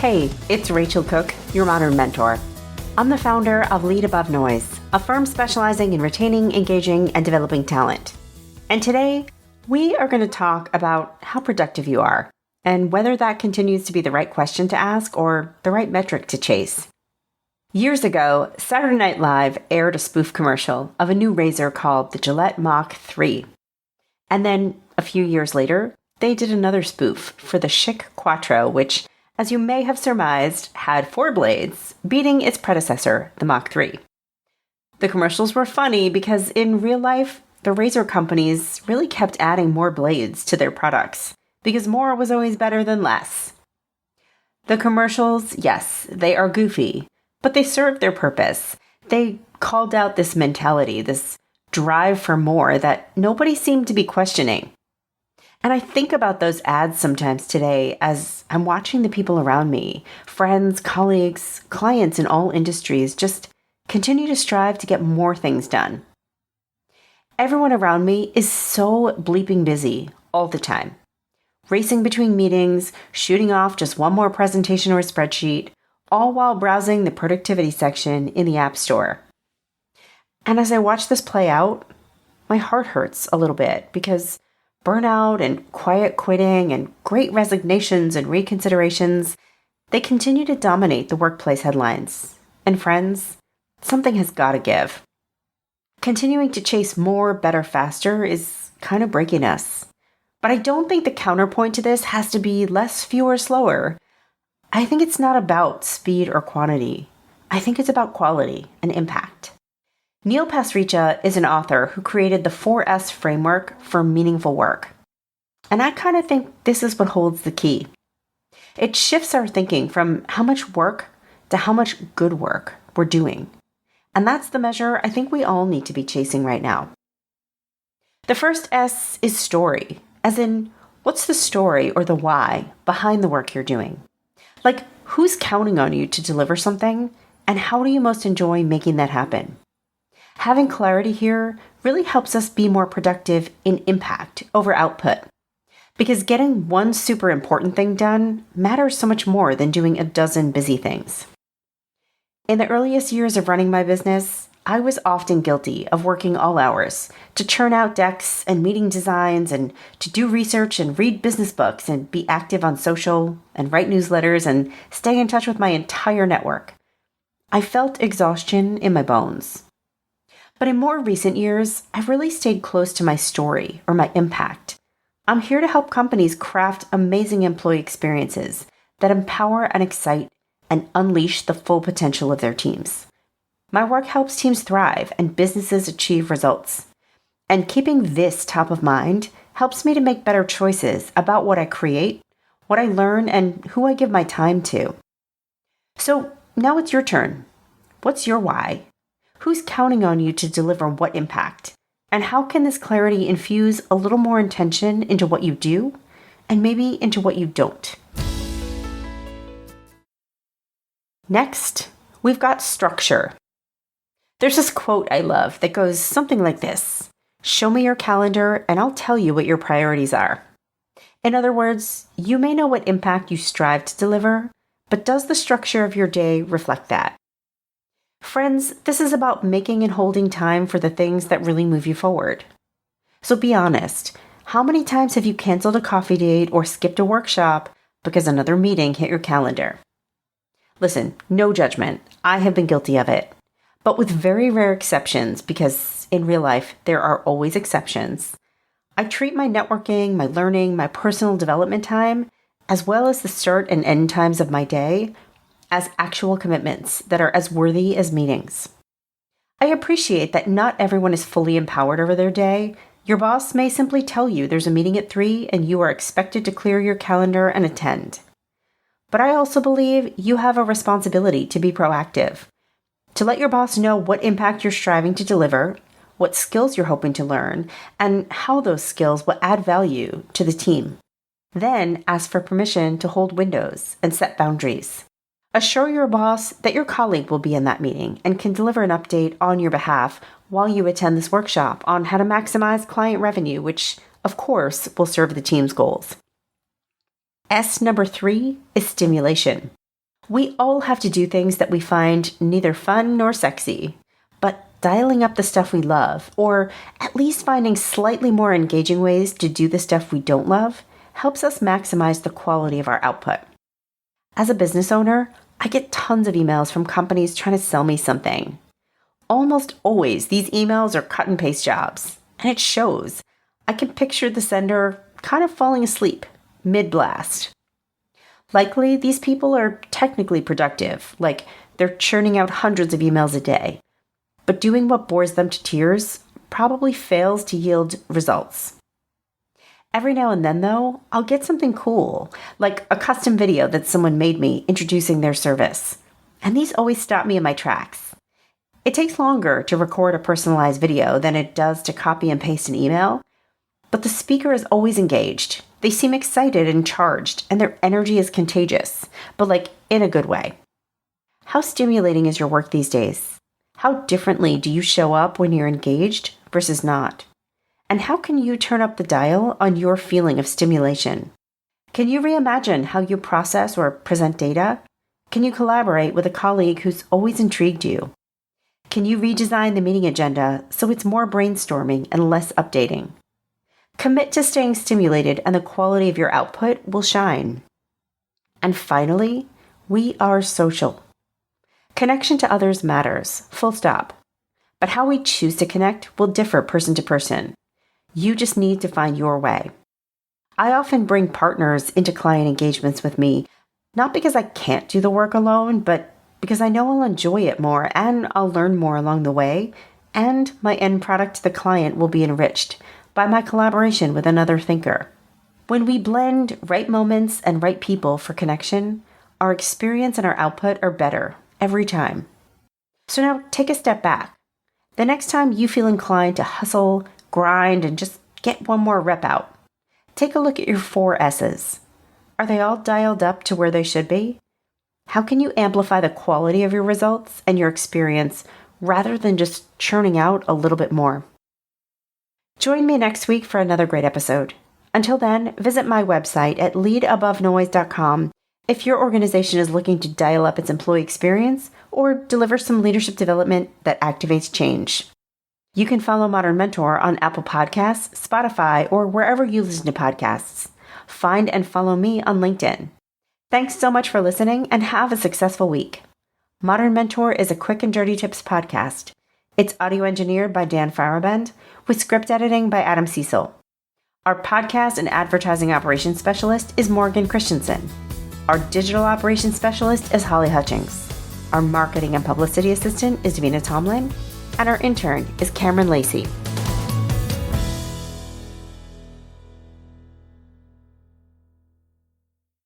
Hey, it's Rachel Cooke, your modern mentor. I'm the founder of Lead Above Noise, a firm specializing in retaining, engaging, and developing talent. And today, we are going to talk about how productive you are and whether that continues to be the right question to ask or the right metric to chase. Years ago, Saturday Night Live aired a spoof commercial of a new razor called the Gillette Mach 3. And then, a few years later, they did another spoof for the Schick Quattro, which, as you may have surmised, had 4 blades, beating its predecessor, the Mach 3. The commercials were funny because in real life, the razor companies really kept adding more blades to their products because more was always better than less. The commercials, yes, they are goofy, but they served their purpose. They called out this mentality, this drive for more that nobody seemed to be questioning. And I think about those ads sometimes today as I'm watching the people around me, friends, colleagues, clients in all industries, just continue to strive to get more things done. Everyone around me is so bleeping busy all the time, racing between meetings, shooting off just one more presentation or spreadsheet, all while browsing the productivity section in the App Store. And as I watch this play out, my heart hurts a little bit because burnout and quiet quitting and great resignations and reconsiderations, they continue to dominate the workplace headlines. And friends, something has got to give. Continuing to chase more, better, faster is kind of breaking us. But I don't think the counterpoint to this has to be less, fewer, slower. I think it's not about speed or quantity. I think it's about quality and impact. Neil Pasricha is an author who created the 4S framework for meaningful work. And I kind of think this is what holds the key. It shifts our thinking from how much work to how much good work we're doing. And that's the measure I think we all need to be chasing right now. The first S is story, as in, what's the story or the why behind the work you're doing? Like, who's counting on you to deliver something, and how do you most enjoy making that happen? Having clarity here really helps us be more productive in impact over output. Because getting one super important thing done matters so much more than doing a dozen busy things. In the earliest years of running my business, I was often guilty of working all hours to churn out decks and meeting designs and to do research and read business books and be active on social and write newsletters and stay in touch with my entire network. I felt exhaustion in my bones. But in more recent years, I've really stayed close to my story or my impact. I'm here to help companies craft amazing employee experiences that empower and excite and unleash the full potential of their teams. My work helps teams thrive and businesses achieve results. And keeping this top of mind helps me to make better choices about what I create, what I learn, and who I give my time to. So now it's your turn. What's your why? Who's counting on you to deliver what impact? And how can this clarity infuse a little more intention into what you do and maybe into what you don't? Next, we've got structure. There's this quote I love that goes something like this: "Show me your calendar and I'll tell you what your priorities are." In other words, you may know what impact you strive to deliver, but does the structure of your day reflect that? Friends, this is about making and holding time for the things that really move you forward. So be honest, how many times have you canceled a coffee date or skipped a workshop because another meeting hit your calendar? Listen, no judgment. I have been guilty of it. But with very rare exceptions, because in real life, there are always exceptions, I treat my networking, my learning, my personal development time, as well as the start and end times of my day, as actual commitments that are as worthy as meetings. I appreciate that not everyone is fully empowered over their day. Your boss may simply tell you there's a meeting at 3 and you are expected to clear your calendar and attend. But I also believe you have a responsibility to be proactive, to let your boss know what impact you're striving to deliver, what skills you're hoping to learn, and how those skills will add value to the team. Then ask for permission to hold windows and set boundaries. Assure your boss that your colleague will be in that meeting and can deliver an update on your behalf while you attend this workshop on how to maximize client revenue, which, of course, will serve the team's goals. S number 3 is stimulation. We all have to do things that we find neither fun nor sexy, but dialing up the stuff we love, or at least finding slightly more engaging ways to do the stuff we don't love, helps us maximize the quality of our output. As a business owner, I get tons of emails from companies trying to sell me something. Almost always, these emails are cut and paste jobs, and it shows. I can picture the sender kind of falling asleep, mid-blast. Likely, these people are technically productive, like they're churning out hundreds of emails a day. But doing what bores them to tears probably fails to yield results. Every now and then, though, I'll get something cool, like a custom video that someone made me introducing their service. And these always stop me in my tracks. It takes longer to record a personalized video than it does to copy and paste an email, but the speaker is always engaged. They seem excited and charged, and their energy is contagious, but like in a good way. How stimulating is your work these days? How differently do you show up when you're engaged versus not? And how can you turn up the dial on your feeling of stimulation? Can you reimagine how you process or present data? Can you collaborate with a colleague who's always intrigued you? Can you redesign the meeting agenda so it's more brainstorming and less updating? Commit to staying stimulated and the quality of your output will shine. And finally, we are social. Connection to others matters, full stop. But how we choose to connect will differ person to person. You just need to find your way. I often bring partners into client engagements with me, not because I can't do the work alone, but because I know I'll enjoy it more and I'll learn more along the way, and my end product to the client will be enriched by my collaboration with another thinker. When we blend right moments and right people for connection, our experience and our output are better every time. So now take a step back. The next time you feel inclined to hustle, grind, and just get one more rep out, take a look at your 4 S's. Are they all dialed up to where they should be? How can you amplify the quality of your results and your experience rather than just churning out a little bit more? Join me next week for another great episode. Until then, visit my website at leadabovenoise.com if your organization is looking to dial up its employee experience or deliver some leadership development that activates change. You can follow Modern Mentor on Apple Podcasts, Spotify, or wherever you listen to podcasts. Find and follow me on LinkedIn. Thanks so much for listening and have a successful week. Modern Mentor is a quick and dirty tips podcast. It's audio engineered by Dan Farabend with script editing by Adam Cecil. Our podcast and advertising operations specialist is Morgan Christensen. Our digital operations specialist is Holly Hutchings. Our marketing and publicity assistant is Davina Tomlin. And our intern is Cameron Lacey.